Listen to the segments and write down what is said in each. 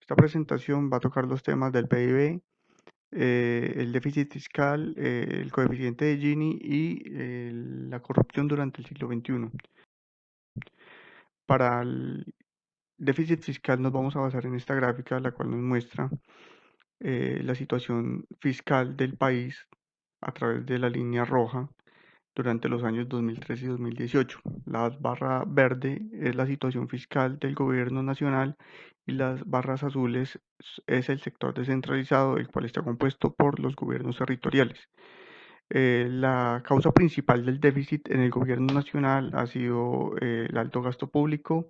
Esta presentación va a tocar los temas del PIB, el déficit fiscal, el coeficiente de Gini y la corrupción durante el siglo XXI. Para el déficit fiscal nos vamos a basar en esta gráfica, la cual nos muestra la situación fiscal del país a través de la línea roja durante los años 2013 y 2018. La barra verde es la situación fiscal del gobierno nacional y las barras azules es el sector descentralizado, el cual está compuesto por los gobiernos territoriales. La causa principal del déficit en el gobierno nacional ha sido el alto gasto público,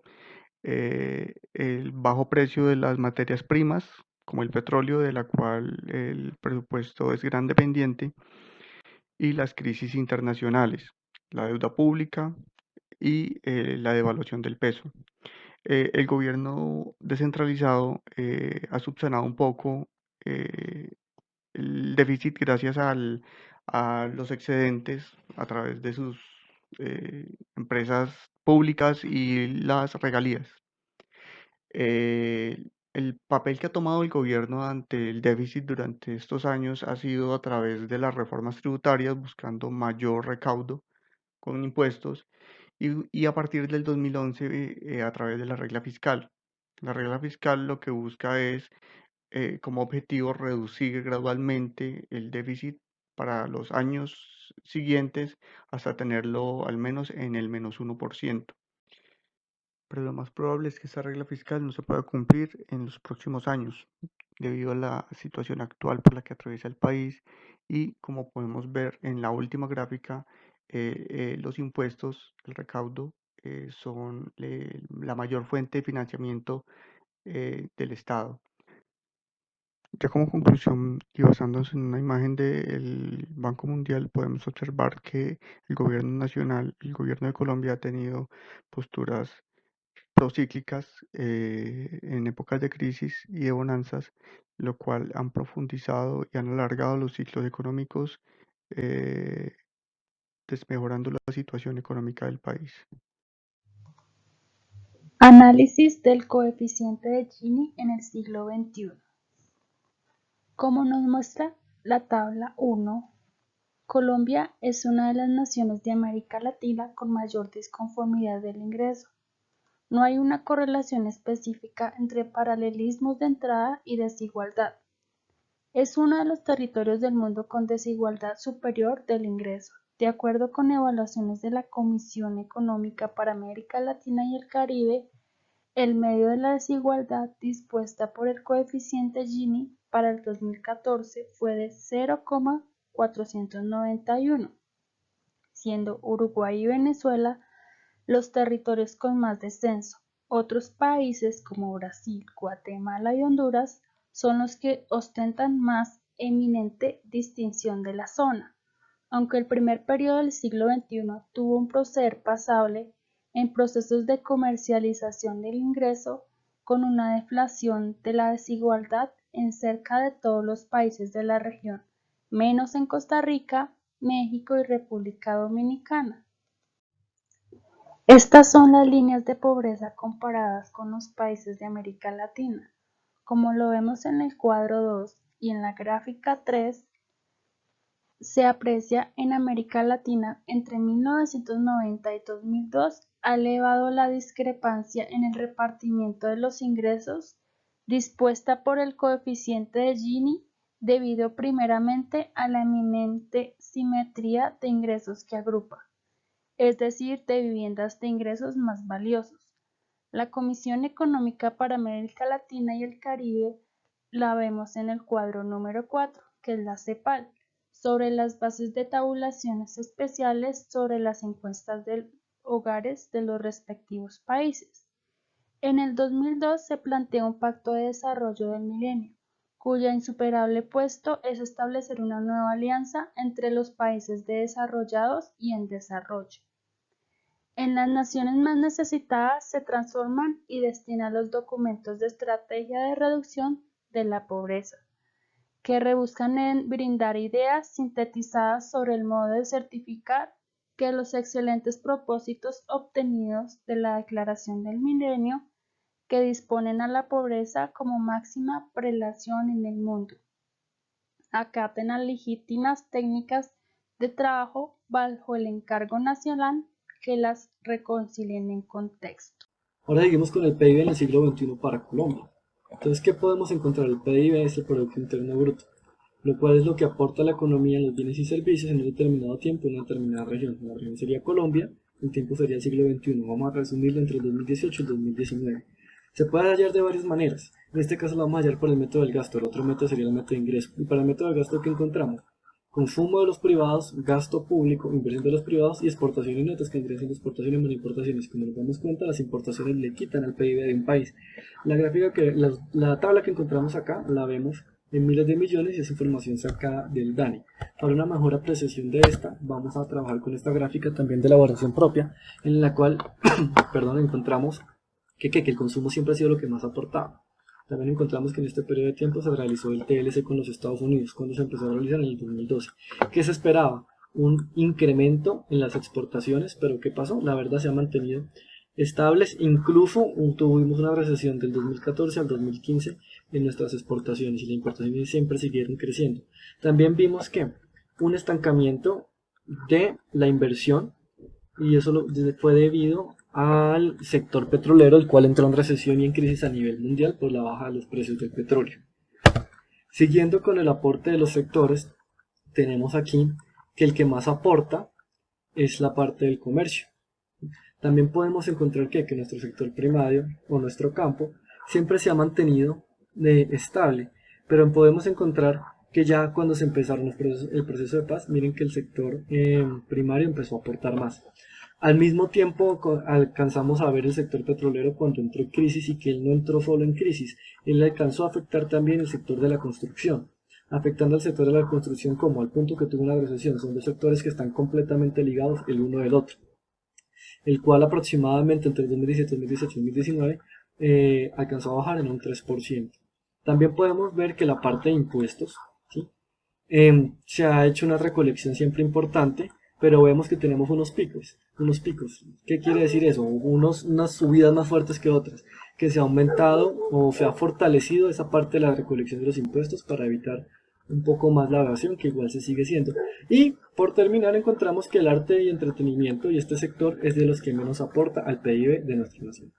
el bajo precio de las materias primas, como el petróleo, de la cual el presupuesto es gran dependiente, y las crisis internacionales, la deuda pública y la devaluación del peso. El gobierno descentralizado ha subsanado un poco eh, el déficit gracias a los excedentes a través de sus empresas públicas y las regalías. El papel que ha tomado el gobierno ante el déficit durante estos años ha sido a través de las reformas tributarias, buscando mayor recaudo con impuestos y a partir del 2011 a través de la regla fiscal. La regla fiscal lo que busca es como objetivo reducir gradualmente el déficit para los años siguientes hasta tenerlo al menos en el -1%. Pero lo más probable es que esta regla fiscal no se pueda cumplir en los próximos años debido a la situación actual por la que atraviesa el país y como podemos ver en la última gráfica, los impuestos, el recaudo, son la mayor fuente de financiamiento del Estado. Ya como conclusión y basándonos en una imagen del Banco Mundial, podemos observar que el gobierno nacional, el gobierno de Colombia ha tenido posturas procíclicas en épocas de crisis y de bonanzas, lo cual han profundizado y han alargado los ciclos económicos, eh, desmejorando la situación económica del país. Análisis del coeficiente de Gini en el siglo XXI. Como nos muestra la tabla 1, Colombia es una de las naciones de América Latina con mayor disconformidad del ingreso. No hay una correlación específica entre paralelismos de entrada y desigualdad. Es uno de los territorios del mundo con desigualdad superior del ingreso, de acuerdo con evaluaciones de la Comisión Económica para América Latina y el Caribe. El medio de la desigualdad dispuesta por el coeficiente Gini para el 2014 fue de 0,491, siendo Uruguay y Venezuela los territorios con más descenso. Otros países como Brasil, Guatemala y Honduras son los que ostentan más eminente distinción de la zona. Aunque el primer periodo del siglo XXI tuvo un proceder pasable en procesos de comercialización del ingreso, con una deflación de la desigualdad en cerca de todos los países de la región, menos en Costa Rica, México y República Dominicana. Estas son las líneas de pobreza comparadas con los países de América Latina. Como lo vemos en el cuadro 2 y en la gráfica 3, se aprecia en América Latina entre 1990 y 2002 ha elevado la discrepancia en el repartimiento de los ingresos dispuesta por el coeficiente de Gini debido primeramente a la eminente simetría de ingresos que agrupa, es decir, de viviendas de ingresos más valiosos. La Comisión Económica para América Latina y el Caribe la vemos en el cuadro número 4, que es la CEPAL, sobre las bases de tabulaciones especiales sobre las encuestas de hogares de los respectivos países. En el 2002 se plantea un pacto de desarrollo del milenio, cuya insuperable puesto es establecer una nueva alianza entre los países desarrollados y en desarrollo. En las naciones más necesitadas se transforman y destinan los documentos de estrategia de reducción de la pobreza, que rebuscan en brindar ideas sintetizadas sobre el modo de certificar que los excelentes propósitos obtenidos de la Declaración del Milenio, que disponen a la pobreza como máxima prelación en el mundo. Acaten a legítimas técnicas de trabajo bajo el encargo nacional que las reconcilien en contexto. Ahora seguimos con el PIB en el siglo XXI para Colombia. Entonces, ¿qué podemos encontrar? El PIB es el Producto Interno Bruto, lo cual es lo que aporta la economía en los bienes y servicios en un determinado tiempo en una determinada región. La región sería Colombia, el tiempo sería el siglo XXI. Vamos a resumirlo entre el 2018 y el 2019. Se puede hallar de varias maneras. En este caso lo vamos a hallar por el método del gasto, el otro método sería el método de ingreso. Y para el método del gasto, ¿qué encontramos? Consumo de los privados, gasto público, inversión de los privados y exportaciones netas, que vendrían siendo exportaciones menos importaciones. Como nos damos cuenta, las importaciones le quitan al PIB de un país. La tabla que encontramos acá la vemos en miles de millones y es información sacada del DANE. Para una mejor apreciación de esta, vamos a trabajar con esta gráfica también de elaboración propia, en la cual encontramos que el consumo siempre ha sido lo que más ha aportado. También encontramos que en este periodo de tiempo se realizó el TLC con los Estados Unidos, cuando se empezó a realizar en el 2012. ¿Qué se esperaba? Un incremento en las exportaciones, pero ¿qué pasó? La verdad se ha mantenido estables, incluso tuvimos una recesión del 2014 al 2015 en nuestras exportaciones y las importaciones siempre siguieron creciendo. También vimos que un estancamiento de la inversión y eso fue debido al sector petrolero, el cual entró en recesión y en crisis a nivel mundial por la baja de los precios del petróleo. Siguiendo con el aporte de los sectores, tenemos aquí que el que más aporta es la parte del comercio. También podemos encontrar que nuestro sector primario o nuestro campo siempre se ha mantenido estable, pero podemos encontrar que ya cuando se empezaron el proceso de paz, miren que el sector primario empezó a aportar más. Al mismo tiempo alcanzamos a ver el sector petrolero cuando entró en crisis y que él no entró solo en crisis, él alcanzó a afectar también el sector de la construcción, afectando al sector de la construcción como al punto que tuvo una recesión. Son dos sectores que están completamente ligados el uno del otro, el cual aproximadamente entre el 2017, 2018 y 2019 alcanzó a bajar en un 3%. También podemos ver que la parte de impuestos, ¿sí? Se ha hecho una recolección siempre importante, pero vemos que tenemos unos picos. Unos picos. ¿Qué quiere decir eso? Unas subidas más fuertes que otras, que se ha aumentado o se ha fortalecido esa parte de la recolección de los impuestos para evitar un poco más la evasión, que igual se sigue siendo. Y por terminar encontramos que el arte y entretenimiento y este sector es de los que menos aporta al PIB de nuestra nación.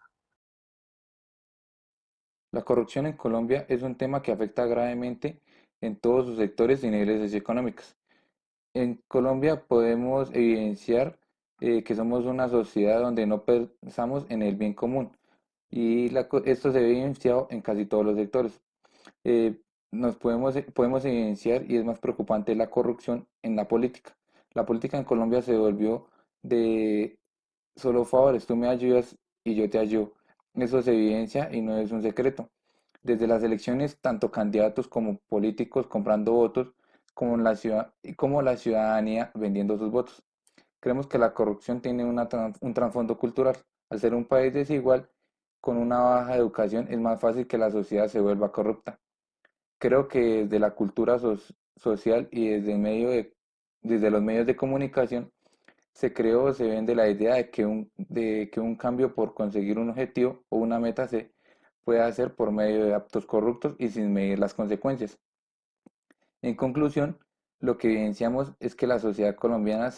La corrupción en Colombia es un tema que afecta gravemente en todos sus sectores y niveles socioeconómicos. En Colombia podemos evidenciar que somos una sociedad donde no pensamos en el bien común y esto se ve evidenciado en casi todos los sectores. Eh, podemos evidenciar y es más preocupante la corrupción en la política. La política en Colombia se volvió de solo favores, tú me ayudas y yo te ayudo. Eso se evidencia y no es un secreto. Desde las elecciones, tanto candidatos como políticos comprando votos, como la ciudadanía vendiendo sus votos. Creemos que la corrupción tiene un trasfondo cultural. Al ser un país desigual, con una baja educación, es más fácil que la sociedad se vuelva corrupta. Creo que desde la cultura social y desde los medios de comunicación se creó o se vende la idea de que un cambio por conseguir un objetivo o una meta se puede hacer por medio de actos corruptos y sin medir las consecuencias. En conclusión, lo que evidenciamos es que la sociedad colombiana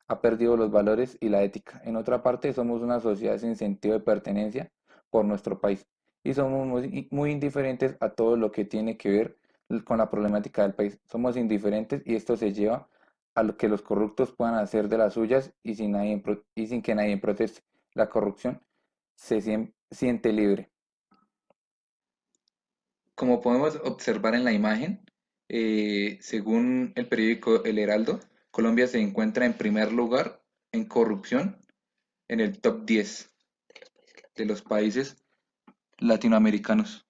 ha perdido los valores y la ética. En otra parte, somos una sociedad sin sentido de pertenencia por nuestro país y somos muy indiferentes a todo lo que tiene que ver con la problemática del país. Somos indiferentes y esto se lleva a lo que los corruptos puedan hacer de las suyas y sin que nadie proteste. La corrupción siente libre. Como podemos observar en la imagen, según el periódico El Heraldo, Colombia se encuentra en primer lugar en corrupción en el top 10 de los países latinoamericanos.